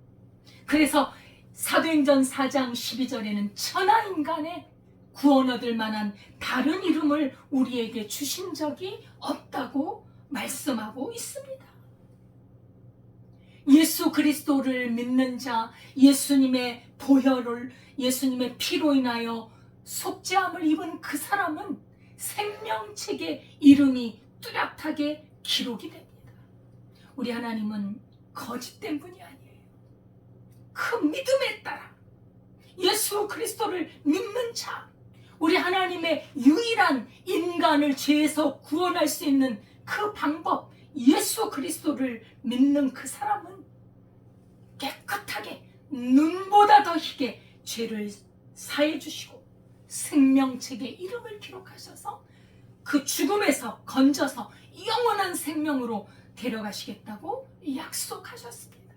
그래서 사도행전 4장 12절에는 천하 인간의 구원 얻을 만한 다른 이름을 우리에게 주신 적이 없다고 말씀하고 있습니다. 예수 그리스도를 믿는 자, 예수님의 보혈을, 예수님의 피로 인하여 속죄함을 입은 그 사람은 생명책에 이름이 뚜렷하게 기록이 됩니다. 우리 하나님은 거짓된 분이 아니에요. 그 믿음에 따라 예수 그리스도를 믿는 자, 우리 하나님의 유일한 인간을 죄에서 구원할 수 있는 그 방법, 예수 그리스도를 믿는 그 사람은 깨끗하게 눈보다 더 희게 죄를 사해 주시고 생명책에 이름을 기록하셔서 그 죽음에서 건져서 영원한 생명으로 데려가시겠다고 약속하셨습니다.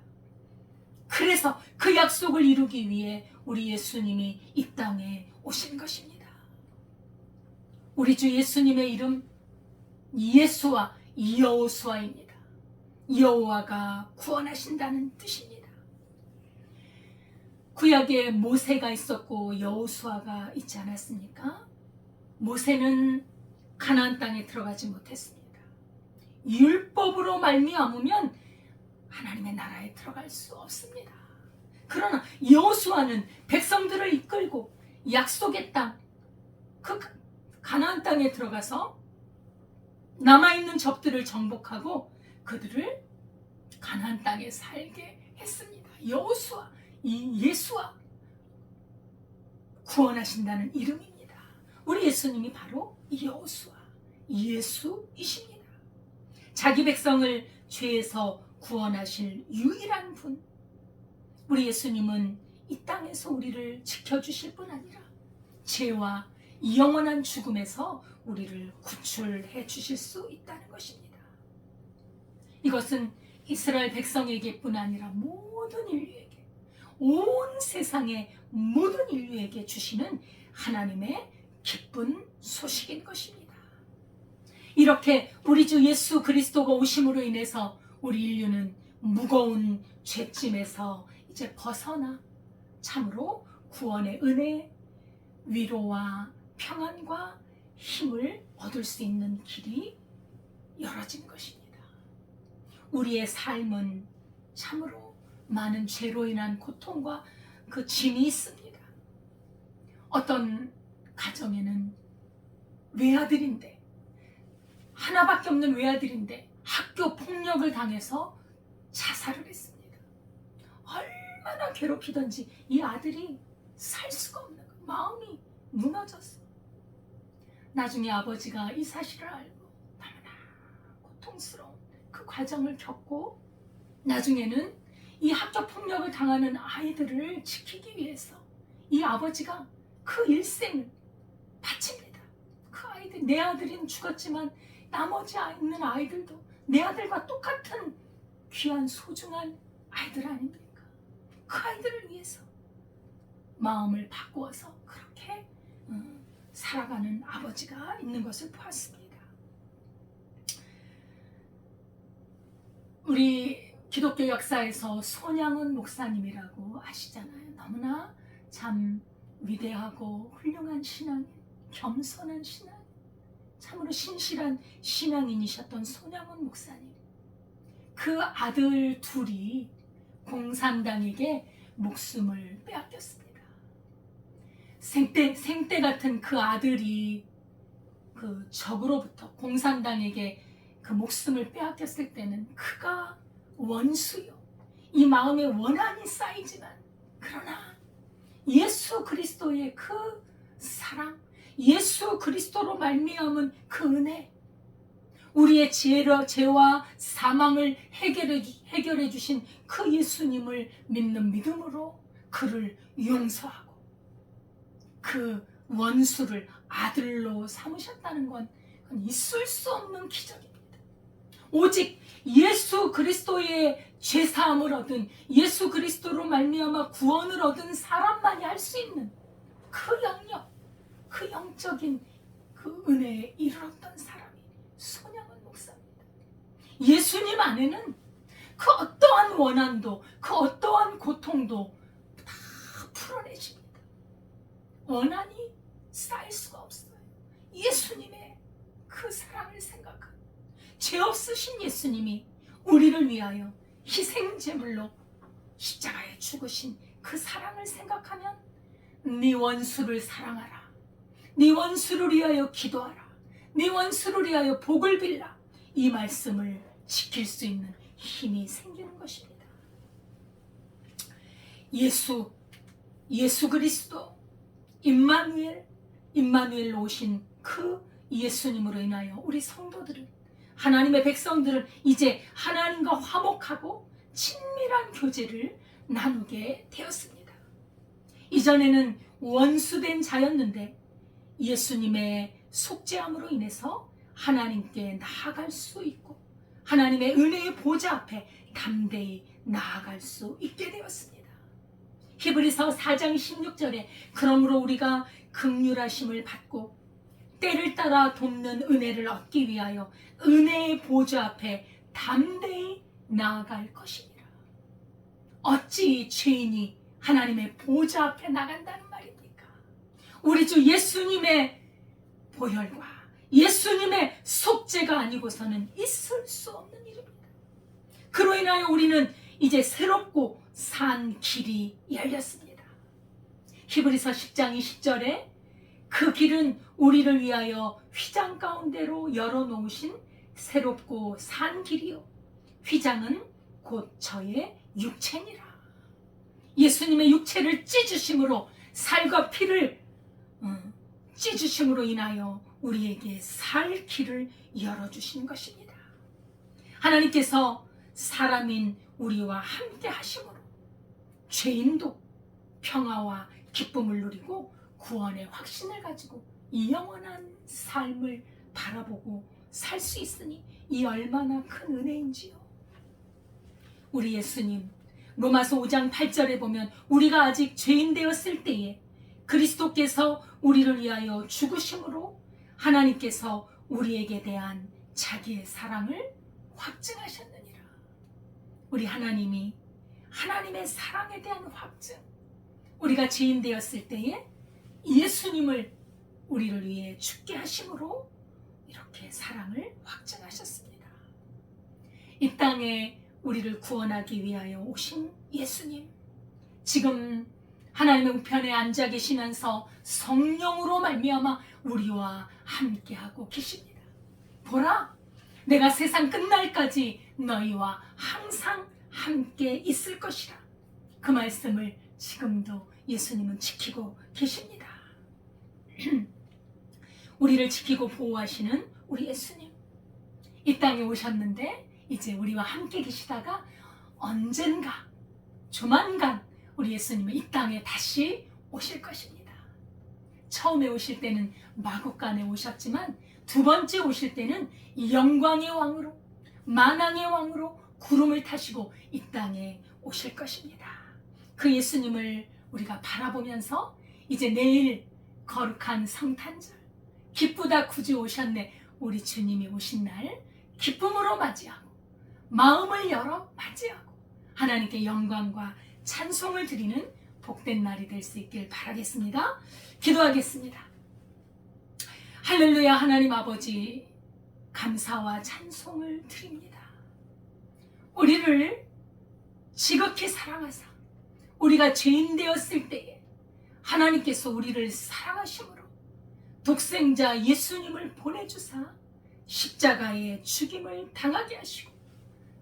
그래서 그 약속을 이루기 위해 우리 예수님이 이 땅에 오신 것입니다. 우리 주 예수님의 이름 예수와 여호수아입니다. 여호와가 구원하신다는 뜻입니다. 구약에 모세가 있었고 여호수아가 있지 않았습니까? 모세는 가나안 땅에 들어가지 못했습니다. 율법으로 말미암으면 하나님의 나라에 들어갈 수 없습니다. 그러나 여호수아는 백성들을 이끌고 약속의 땅, 그 가나안 땅에 들어가서 남아있는 적들을 정복하고 그들을 가나안 땅에 살게 했습니다. 여호수아, 이 예수와 구원하신다는 이름입니다. 우리 예수님이 바로 여호수아, 예수이십니다. 자기 백성을 죄에서 구원하실 유일한 분. 우리 예수님은 이 땅에서 우리를 지켜주실 뿐 아니라 죄와 영원한 죽음에서 우리를 구출해 주실 수 있다는 것입니다. 이것은 이스라엘 백성에게뿐 아니라 모든 인류에게, 온 세상의 모든 인류에게 주시는 하나님의 기쁜 소식인 것입니다. 이렇게 우리 주 예수 그리스도가 오심으로 인해서 우리 인류는 무거운 죄짐에서 이제 벗어나 참으로 구원의 은혜, 위로와 평안과 힘을 얻을 수 있는 길이 열어진 것입니다. 우리의 삶은 참으로 많은 죄로 인한 고통과 그 짐이 있습니다. 어떤 가정에는 외아들인데, 하나밖에 없는 외아들인데 학교 폭력을 당해서 자살을 했습니다. 얼마나 괴롭히던지 이 아들이 살 수가 없는 거예요. 마음이 무너졌어. 나중에 아버지가 이 사실을 알고 너무나 고통스러운 그 과정을 겪고, 나중에는 이 학교 폭력을 당하는 아이들을 지키기 위해서 이 아버지가 그 일생을 바칩니다. 그 아이들, 내 아들은 죽었지만 나머지 있는 아이들도 내 아들과 똑같은 귀한 소중한 아이들 아닙니까? 그 아이들을 위해서 마음을 바꾸어서 그렇게 살아가는 아버지가 있는 것을 보았습니다. 우리 기독교 역사에서 손양은 목사님이라고 아시잖아요. 너무나 참 위대하고 훌륭한 신앙인, 겸손한 신앙인, 참으로 신실한 신앙인이셨던 손양은 목사님. 그 아들 둘이 공산당에게 목숨을 빼앗겼습니다. 생때 같은 그 아들이 그 적으로부터 공산당에게 그 목숨을 빼앗겼을 때는 그가 원수요, 이 마음에 원한이 쌓이지만, 그러나 예수 그리스도의 그 사랑, 예수 그리스도로 말미암은 그 은혜, 우리의 죄와 사망을 해결해 주신 그 예수님을 믿는 믿음으로 그를 용서하고 그 원수를 아들로 삼으셨다는 건 그건 있을 수 없는 기적입니다. 오직 예수 그리스도의 죄사함을 얻은, 예수 그리스도로 말미암아 구원을 얻은 사람만이 할 수 있는 그 영역, 그 영적인 그 은혜에 이르렀던 사람이 손양원 목사입니다. 예수님 안에는 그 어떠한 원한도, 그 어떠한 고통도 다 풀어내십니다. 원한이 쌓일 수가 없어요. 예수님의 그 사랑을 생각하는, 죄 없으신 예수님이 우리를 위하여 희생제물로 십자가에 죽으신 그 사랑을 생각하면 네 원수를 사랑하라, 네 원수를 위하여 기도하라, 네 원수를 위하여 복을 빌라, 이 말씀을 지킬 수 있는 힘이 생기는 것입니다. 예수 그리스도 임마누엘로 오신 그 예수님으로 인하여 우리 성도들은, 하나님의 백성들은 이제 하나님과 화목하고 친밀한 교제를 나누게 되었습니다. 이전에는 원수된 자였는데 예수님의 속죄함으로 인해서 하나님께 나아갈 수 있고 하나님의 은혜의 보좌 앞에 담대히 나아갈 수 있게 되었습니다. 히브리서 4장 16절에 그러므로 우리가 긍휼하심을 받고 때를 따라 돕는 은혜를 얻기 위하여 은혜의 보좌 앞에 담대히 나아갈 것이니라. 어찌 죄인이 하나님의 보좌 앞에 나간다는 말입니까? 우리 주 예수님의 보혈과 예수님의 속죄가 아니고서는 있을 수 없는 일입니다. 그로 인하여 우리는 이제 새롭고 산 길이 열렸습니다. 히브리서 10장 20절에 그 길은 우리를 위하여 휘장 가운데로 열어놓으신 새롭고 산 길이요, 휘장은 곧 저의 육체니라. 예수님의 육체를 찢으심으로, 살과 피를 찢으심으로 인하여 우리에게 살 길을 열어주신 것입니다. 하나님께서 사람인 우리와 함께 하심으로 죄인도 평화와 기쁨을 누리고 구원의 확신을 가지고 이 영원한 삶을 바라보고 살 수 있으니 이 얼마나 큰 은혜인지요. 우리 예수님, 로마서 5장 8절에 보면 우리가 아직 죄인 되었을 때에 그리스도께서 우리를 위하여 죽으심으로 하나님께서 우리에게 대한 자기의 사랑을 확증하셨느니라. 우리 하나님이 하나님의 사랑에 대한 확증, 우리가 죄인 되었을 때에 예수님을 우리를 위해 죽게 하심으로 이렇게 사랑을 확증하셨습니다. 이 땅에 우리를 구원하기 위하여 오신 예수님, 지금 하나님의 우편에 앉아 계시면서 성령으로 말미암아 우리와 함께하고 계십니다. 보라, 내가 세상 끝날까지 너희와 항상 함께 있을 것이라. 그 말씀을 지금도 예수님은 지키고 계십니다. 우리를 지키고 보호하시는 우리 예수님, 이 땅에 오셨는데 이제 우리와 함께 계시다가 언젠가 조만간 우리 예수님은 이 땅에 다시 오실 것입니다. 처음에 오실 때는 마국간에 오셨지만 두 번째 오실 때는 영광의 왕으로, 만왕의 왕으로 구름을 타시고 이 땅에 오실 것입니다. 그 예수님을 우리가 바라보면서 이제 내일 거룩한 성탄절, 기쁘다 구주 오셨네, 우리 주님이 오신 날 기쁨으로 맞이하고 마음을 열어 맞이하고 하나님께 영광과 찬송을 드리는 복된 날이 될 수 있길 바라겠습니다. 기도하겠습니다. 할렐루야. 하나님 아버지, 감사와 찬송을 드립니다. 우리를 지극히 사랑하사 우리가 죄인 되었을 때에 하나님께서 우리를 사랑하심으로 독생자 예수님을 보내주사 십자가의 죽임을 당하게 하시고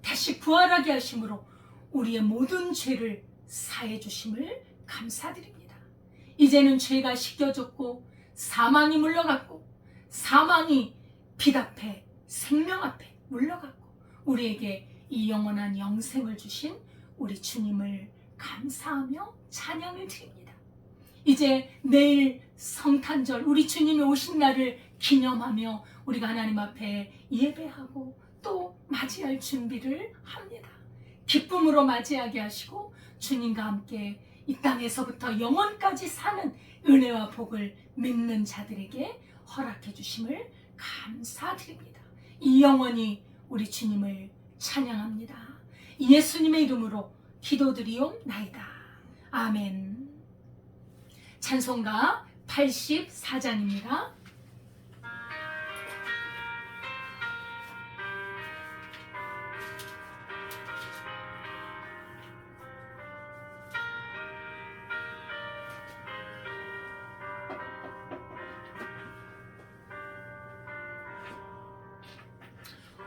다시 부활하게 하심으로 우리의 모든 죄를 사해 주심을 감사드립니다. 이제는 죄가 씻겨졌고 사망이 물러갔고 사망이 빛 앞에 생명 앞에 물러갔고 우리에게 이 영원한 영생을 주신 우리 주님을 감사하며 찬양을 드립니다. 이제 내일 성탄절 우리 주님이 오신 날을 기념하며 우리가 하나님 앞에 예배하고 또 맞이할 준비를 합니다. 기쁨으로 맞이하게 하시고 주님과 함께 이 땅에서부터 영원까지 사는 은혜와 복을 믿는 자들에게 허락해 주심을 감사드립니다. 이 영원히 우리 주님을 찬양합니다. 예수님의 이름으로 기도드리옵나이다. 아멘. 찬송가 84장입니다.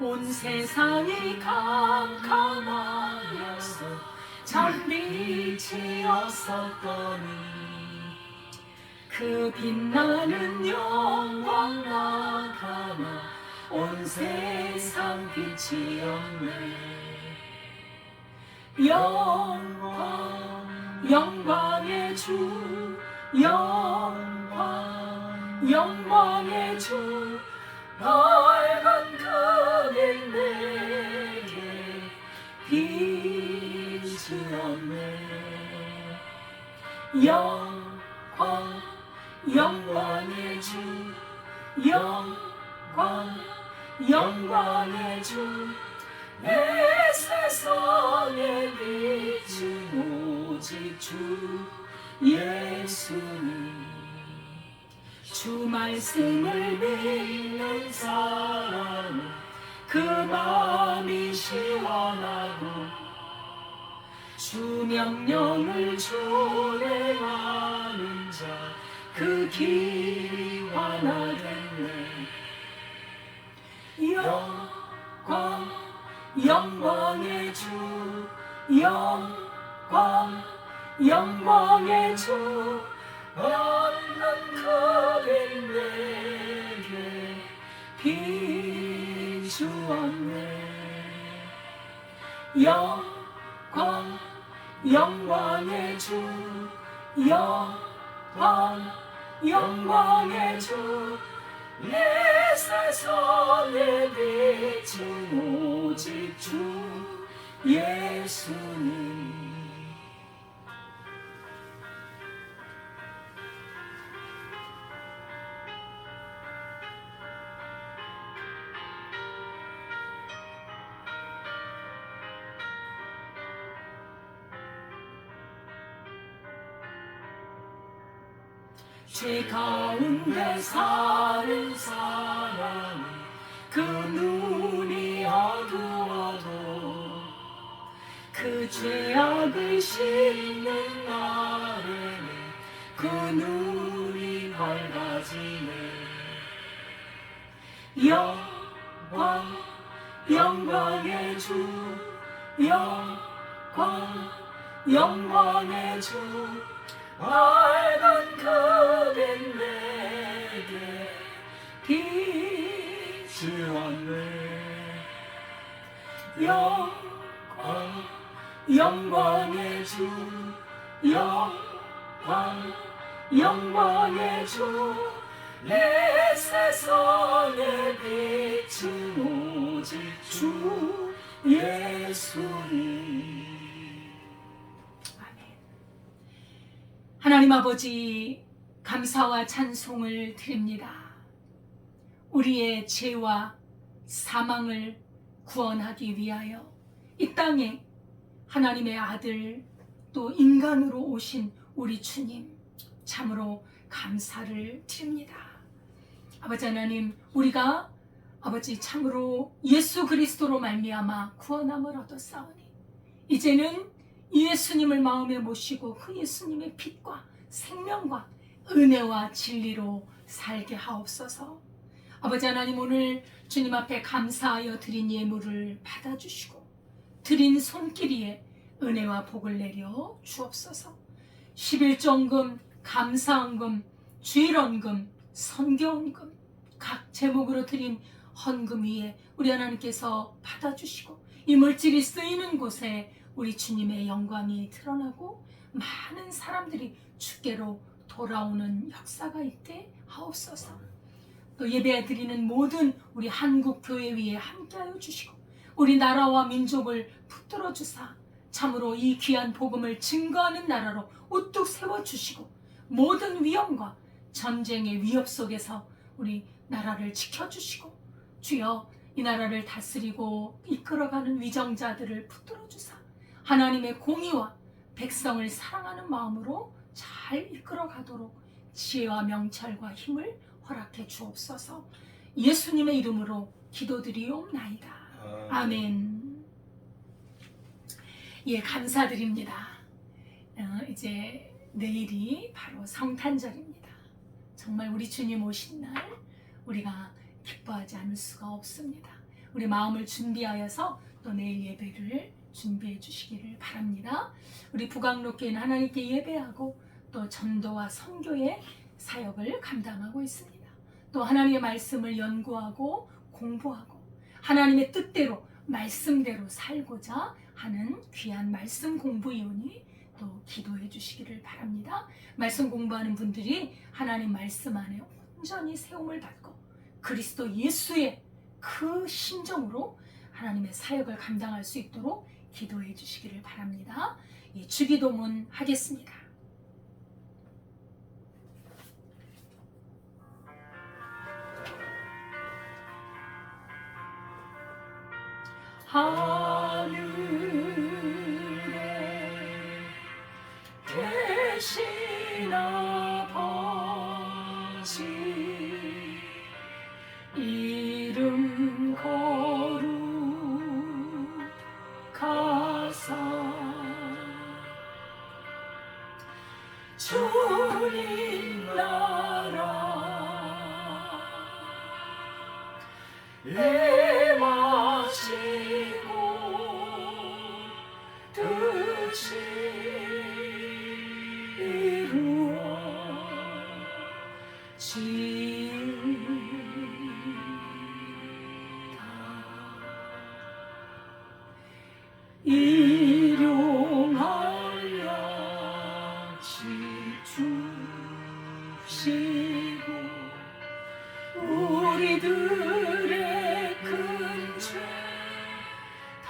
온 세상이 캄캄하여서 잠빛이 없었더니 그 빛나는 영광 나타나 온 세상 빛이 없네. 영광의 주 영광의 주 빨간 그늘 내게 비추었네. 영광의 주 영광의 주 내 세상의 빛은 오직 주 예수님. 주 말씀을 믿는 사람은 그 마음이 시원하고 주 명령을 준행하는 자 그 길이 환하겠네. 영광의 주 영광의 주 없는 그늘 내게 비추었네. 영광의 주 영광의 주 내 세상의 빛은 오직 주 예수님. 죄 가운데 사는 사람이 그 눈이 어두워도 그 죄악을 씻는 날에는 그 눈이 밝아지네. 영광의 주 영광의 주 빨간 그늘 내게 비추었네. 영광의 주 영광의 주 내 세상의 빛은 오직 주 예수님. 하나님 아버지, 감사와 찬송을 드립니다. 우리의 죄와 사망을 구원하기 위하여 이 땅에 하나님의 아들 또 인간으로 오신 우리 주님 참으로 감사를 드립니다. 아버지 하나님, 우리가 아버지 참으로 예수 그리스도로 말미암아 구원함을 얻었사오니 이제는 예수님을 마음에 모시고 그 예수님의 빛과 생명과 은혜와 진리로 살게 하옵소서. 아버지 하나님, 오늘 주님 앞에 감사하여 드린 예물을 받아주시고 드린 손길이에 은혜와 복을 내려 주옵소서. 11조금, 감사헌금, 주일헌금, 선교헌금, 각 제목으로 드린 헌금 위에 우리 하나님께서 받아주시고 이 물질이 쓰이는 곳에 우리 주님의 영광이 드러나고 많은 사람들이 주께로 돌아오는 역사가 있게 하옵소서. 또 예배 드리는 모든 우리 한국 교회 위에 함께하여 주시고 우리 나라와 민족을 붙들어 주사 참으로 이 귀한 복음을 증거하는 나라로 우뚝 세워주시고 모든 위험과 전쟁의 위협 속에서 우리 나라를 지켜주시고 주여 이 나라를 다스리고 이끌어가는 위정자들을 붙들어 주사 하나님의 공의와 백성을 사랑하는 마음으로 잘 이끌어가도록 지혜와 명철과 힘을 허락해 주옵소서. 예수님의 이름으로 기도드리옵나이다. 아멘. 예, 감사드립니다. 이제 내일이 바로 성탄절입니다. 정말 우리 주님 오신 날 우리가 기뻐하지 않을 수가 없습니다. 우리 마음을 준비하여서 또 내일 예배를 준비해 주시기를 바랍니다. 우리 북악록교회는 하나님께 예배하고 또 전도와 선교의 사역을 감당하고 있습니다. 또 하나님의 말씀을 연구하고 공부하고 하나님의 뜻대로 말씀대로 살고자 하는 귀한 말씀 공부위원이 또 기도해 주시기를 바랍니다. 말씀 공부하는 분들이 하나님 말씀 안에 온전히 세움을 받고 그리스도 예수의 그 심정으로 하나님의 사역을 감당할 수 있도록 기도해 주시기를 바랍니다. 예, 주기도문 하겠습니다. 하늘에 계신 아버지 이름 거룩하사 주님 나라 임하시고 뜻이 이루어지이다. 일용할 양식 주시고 우리들의 큰 죄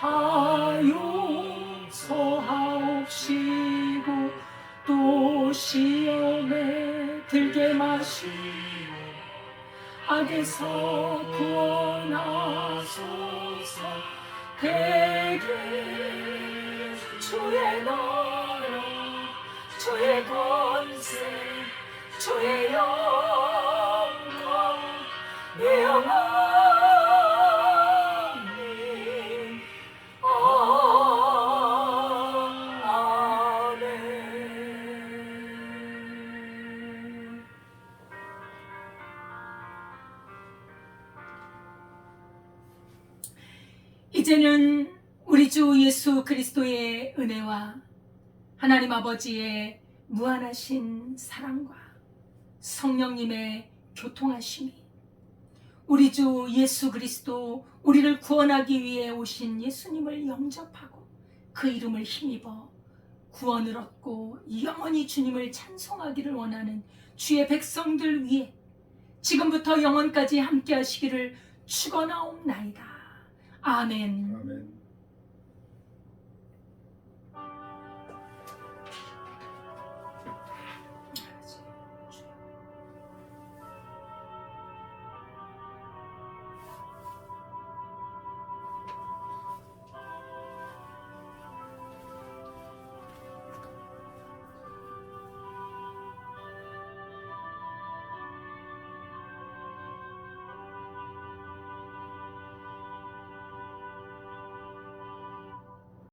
다 용서하옵시고 또 시험에 들게 마시고 악에서 구원하소서. 대개 주의 나라 주의 권세 주의 영광 영원히 아멘. 이제는 우리 주 예수 그리스도의 은혜와 하나님 아버지의 무한하신 사랑과 성령님의 교통하심이 우리 주 예수 그리스도 우리를 구원하기 위해 오신 예수님을 영접하고 그 이름을 힘입어 구원을 얻고 영원히 주님을 찬송하기를 원하는 주의 백성들 위해 지금부터 영원까지 함께 하시기를 축원하옵나이다. 아멘.